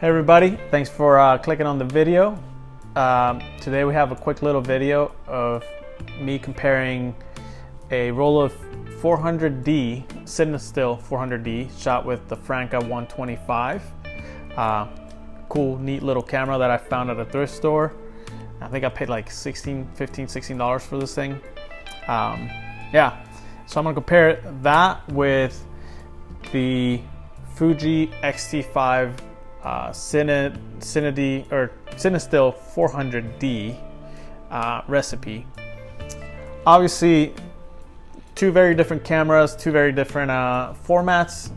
Hey everybody, thanks for clicking on the video. Today we have a quick little video of me comparing a roll of 400D, CineStill 400D shot with the Franka 125. Cool, neat little camera that I found at a thrift store. I think I paid like $16 for this thing. Yeah, so I'm gonna compare that with the Fuji X-T5 CineStill 400D recipe. Obviously, two very different cameras, two very different formats.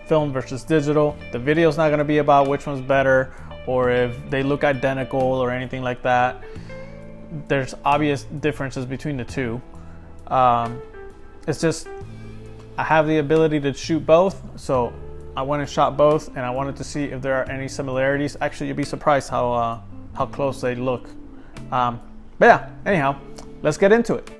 Film versus digital. The video's not going to be about which one's better or if they look identical or anything like that. There's obvious differences between the two. It's just I have the ability to shoot both, so I went and shot both, and I wanted to see if there are any similarities. Actually, you'd be surprised how close they look. But yeah, anyhow, let's get into it.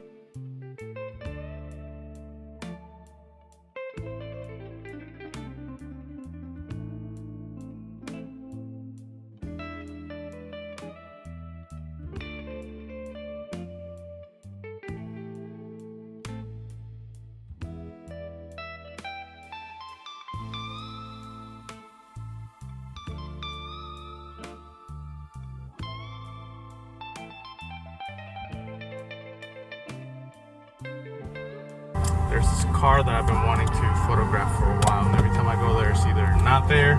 There's this car that I've been wanting to photograph for a while, and every time I go there, it's either not there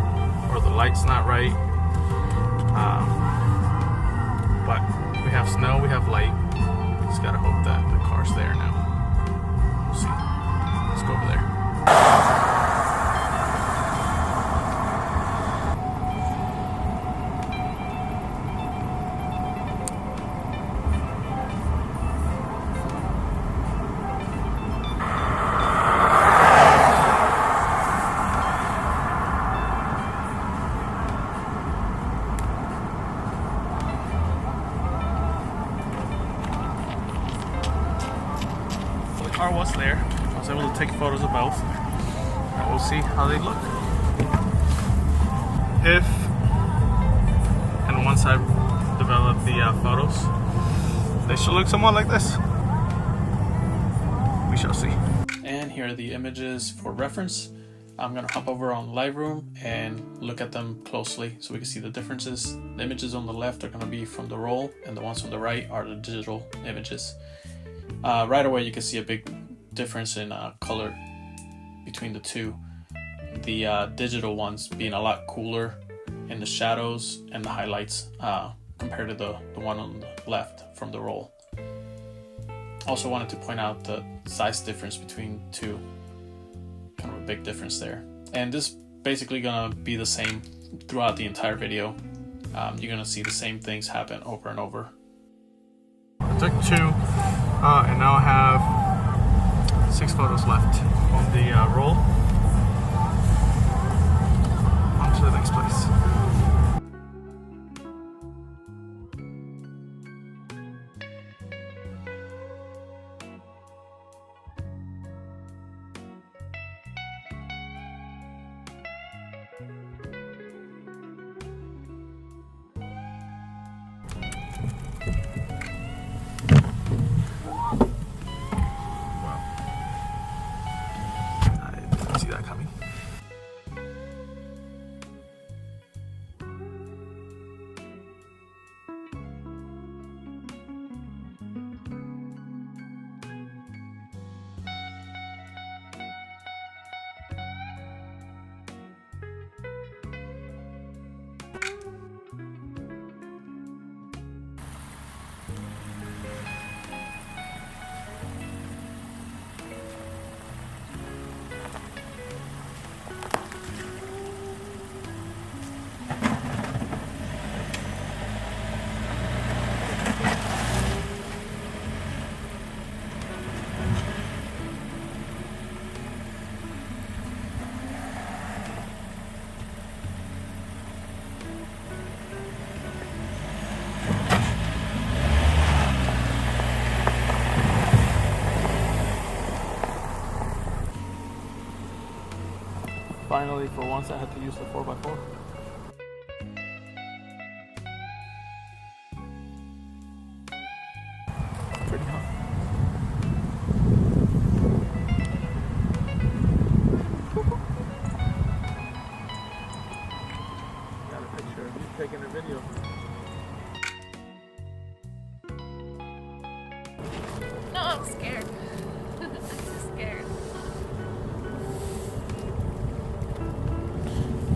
or the light's not right. But we have snow, we have light. We just gotta hope that the car's there now. We'll see. Let's go over there. Car was there. I was able to take photos of both, and we'll see how they look. If and once I've developed the photos, they should look somewhat like this. We shall see. And here are the images for reference. I'm gonna hop over on Lightroom and look at them closely so we can see the differences. The images on the left are gonna be from the roll, and the ones on the right are the digital images. Right away you can see a big difference in color between the two. The digital ones being a lot cooler in the shadows and the highlights compared to the one on the left from the roll. Also wanted to point out the size difference between two. Kind of a big difference there. And this basically gonna be the same throughout the entire video. You're gonna see the same things happen over and over. I took two. And now I have 6 photos left on the roll. On to the next place. See that coming. Finally, for once, I had to use the 4x4.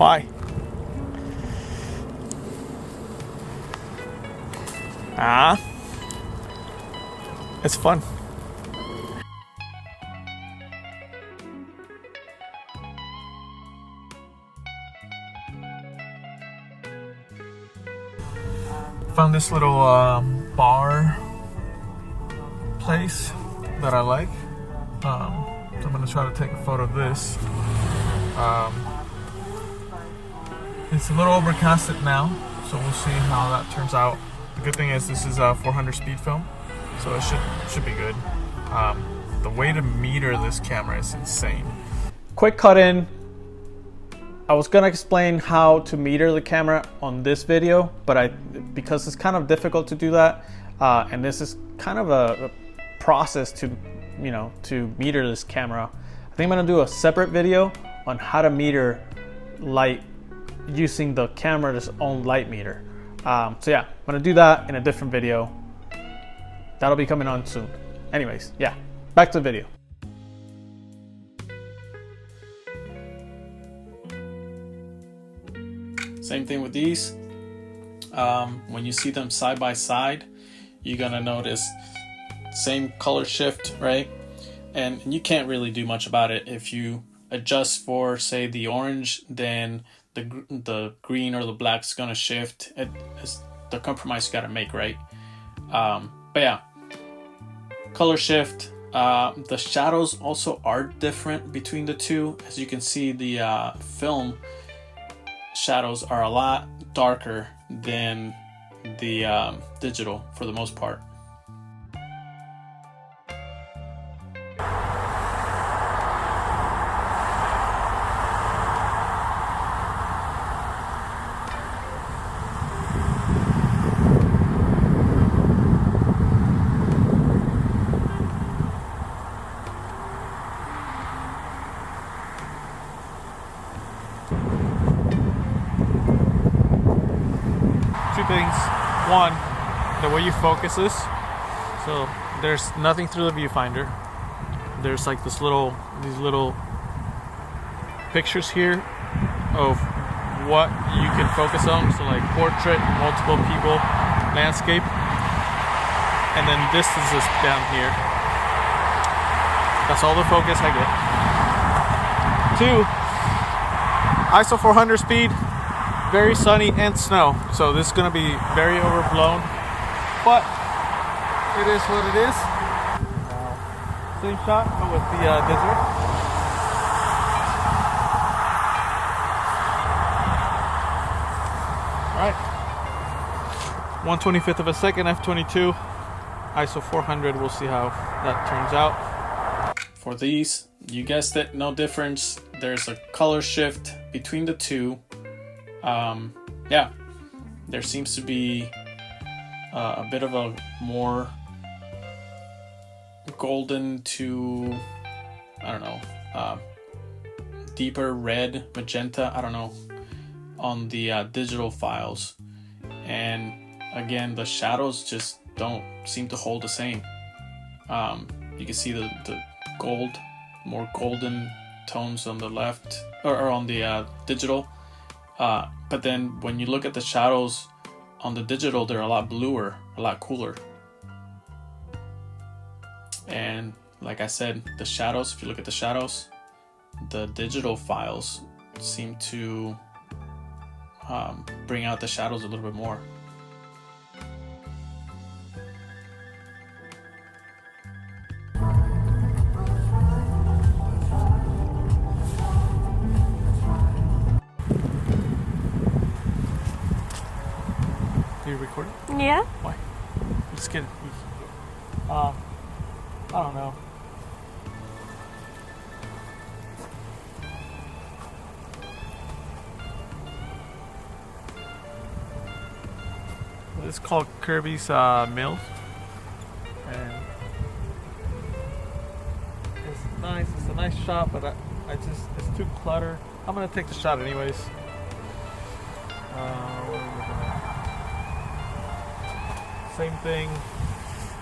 Why? It's fun. Found this little bar place that I like. So I'm gonna try to take a photo of this. It's a little overcasted now, so we'll see how that turns out. The good thing is this is a 400 speed film, so it should be good. The way to meter this camera is insane. Quick cut in. I was gonna explain how to meter the camera on this video, but because it's kind of difficult to do that, and this is kind of a process to meter this camera. I think I'm gonna do a separate video on how to meter light using the camera's own light meter. So yeah, I'm gonna do that in a different video. That'll be coming on soon. Anyways, yeah, back to the video. Same thing with these. When you see them side by side, you're gonna notice same color shift, right? And you can't really do much about it. If you adjust for, say, the orange, then the green or the black is gonna shift. It's the compromise you gotta make, right? But yeah, color shift. The shadows also are different between the two. As you can see, the film shadows are a lot darker than the digital for the most part. Two things. One, the way you focus this. So there's nothing through the viewfinder. There's like these little pictures here of what you can focus on. So like portrait, multiple people, landscape, and then distance is down here. That's all the focus I get. Two, ISO 400 speed. Very sunny and snow, so this is going to be very overblown, but it is what it is. Same shot, but with the digital. Alright, 1/25 of a second, f/22, ISO 400. We'll see how that turns out. For these, you guessed it, no difference. There's a color shift between the two. Yeah, there seems to be a bit of a more golden to, I don't know, deeper red, magenta, I don't know, on the digital files. And again, the shadows just don't seem to hold the same. You can see the gold, more golden tones on the left, or on the digital. But then when you look at the shadows on the digital, they're a lot bluer, a lot cooler. And like I said, the shadows, if you look at the shadows, the digital files seem to bring out the shadows a little bit more. You recording? Yeah. Why? I'm just kidding. I don't know. This is called Kirby's Mills, and it's nice. It's a nice shot, but I just, it's too cluttered. I'm gonna take the shot anyways. Same thing.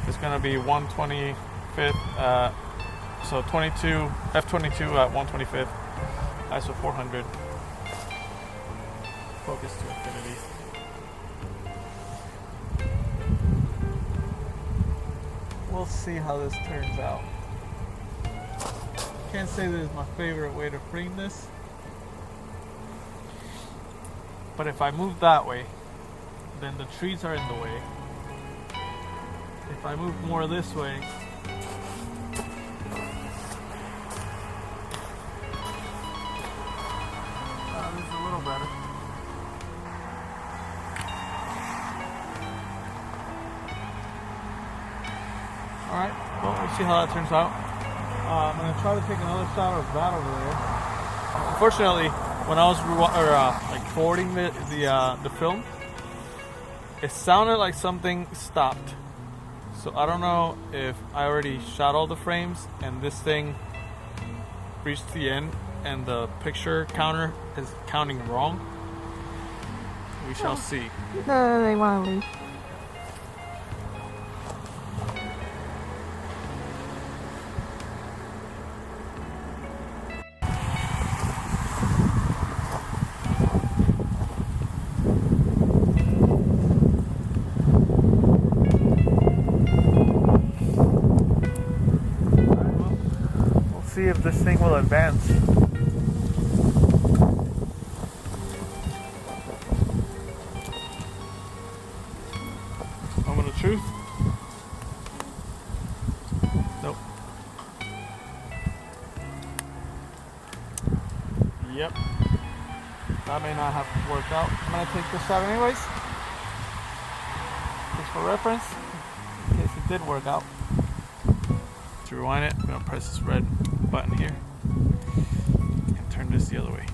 It's gonna be 1/25, so 22 f/22 at 1/25, ISO 400. focus to infinity. We'll see how this turns out. Can't say this is my favorite way to frame this, but if I move that way, then the trees are in the way. If I move more this way, this is a little better. Alright, well, we'll see how that turns out. I'm going to try to take another shot of that over there. Unfortunately, when I was forwarding the film, it sounded like something stopped. So I don't know if I already shot all the frames and this thing reached the end and the picture counter is counting wrong. We shall see. No, they want to leave. See if this thing will advance. Moment of truth. Nope. Yep. That may not have worked out. I'm gonna take this shot anyways, just for reference, in case it did work out. To rewind it, I'm gonna press this red button here and turn this the other way.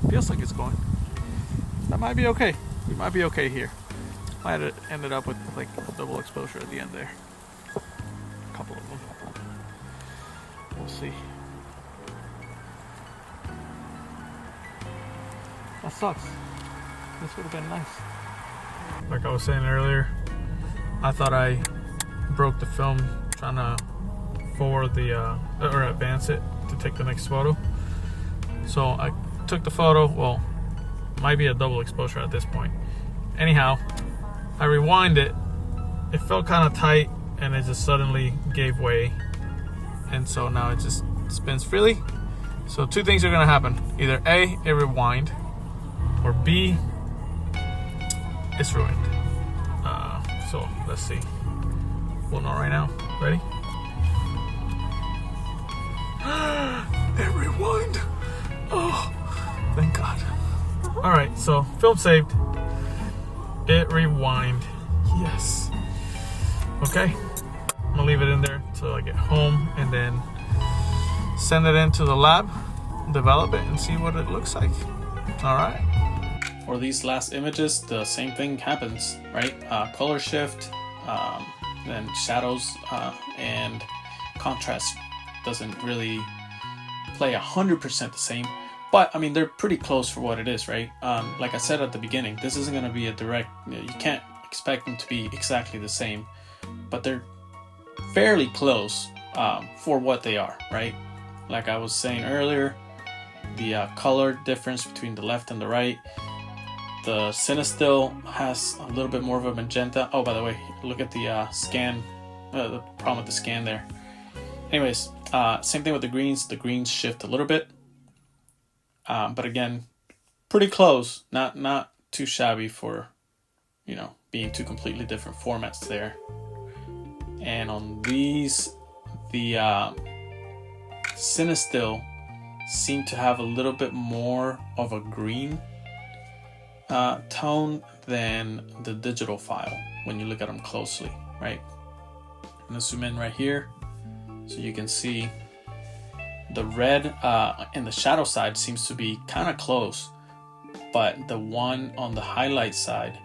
Feels like it's going. That might be okay. We might be okay here. Might have ended up with like a double exposure at the end there. A couple of them. We'll see. That sucks. This would have been nice. Like I was saying earlier, I thought I broke the film trying to forward or advance it to take the next photo. So I took the photo, well, might be a double exposure at this point. Anyhow, I rewind it, it felt kind of tight and it just suddenly gave way. And so now it just spins freely. So two things are gonna happen. Either A, it rewind, or B, it's ruined. So let's see. We'll know right now. Ready? It rewind. Oh, thank God. All right, so film saved. It rewind. Yes. Okay. I'm gonna leave it in there till I get home and then send it into the lab, develop it, and see what it looks like. All right. For these last images, the same thing happens, right? Color shift, then shadows, and contrast doesn't really play 100% the same, but I mean, they're pretty close for what it is, right? Like I said at the beginning, this isn't going to be a direct, you can't expect them to be exactly the same, but they're fairly close for what they are, right? Like I was saying earlier, the color difference between the left and the right. The CineStill has a little bit more of a magenta. Oh, by the way, look at the scan, the problem with the scan there. Anyways, same thing with the greens. The greens shift a little bit, but again, pretty close. Not too shabby for, you know, being two completely different formats there. And on these, the CineStill seem to have a little bit more of a green tone than the digital file when you look at them closely, right? I'm gonna zoom in right here so you can see the red in the shadow side seems to be kind of close, but the one on the highlight side,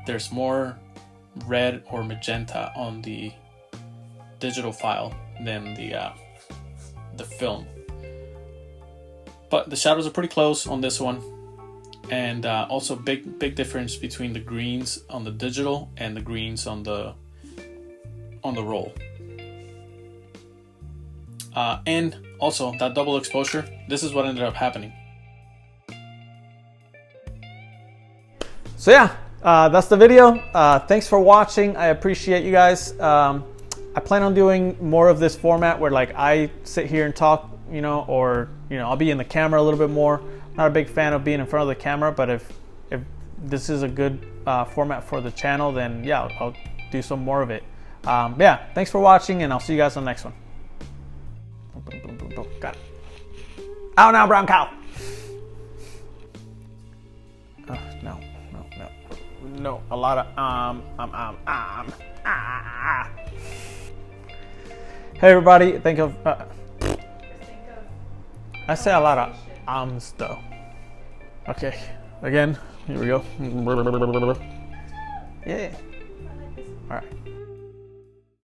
there's more red or magenta on the digital file than the film. But the shadows are pretty close on this one. And also big difference between the greens on the digital and the greens on the roll. And Also, that double exposure, this is what ended up happening. So yeah, that's the video. Thanks for watching. I appreciate you guys. I plan on doing more of this format where like I sit here and talk, you know, or you know, I'll be in the camera a little bit more. Not a big fan of being in front of the camera, but if this is a good format for the channel, then yeah, I'll do some more of it. Yeah, thanks for watching, and I'll see you guys on the next one. Boom, boom, boom, boom. Got it. Out now, brown cow. No. No, a lot of Hey everybody, I say a lot of ums though. Okay, again, here we go. Yeah. All right.